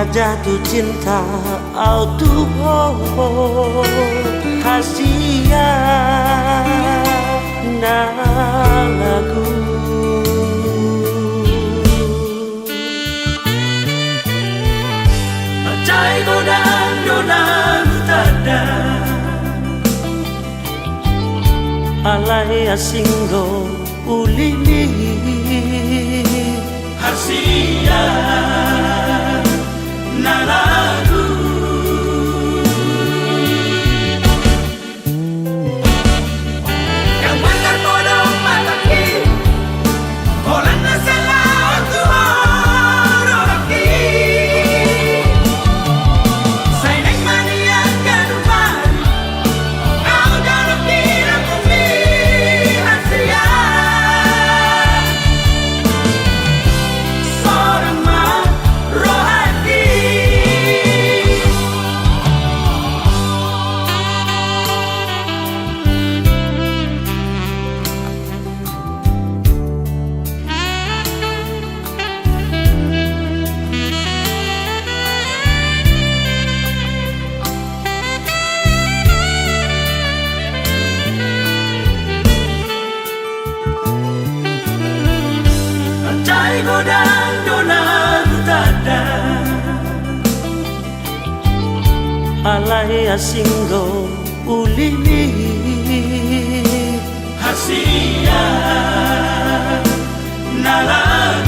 jatuh cinta auto hasia na lagu Cai godang donang tada alai asinggo ulili hasia na lagu yang bakar bodoh mataki orang nasalah Tuhan oraki saya naik mania kaduman kau dalam kira bumi hasia seorang rohani Cai godang donang tada alai asinggo ulili hasia na lagu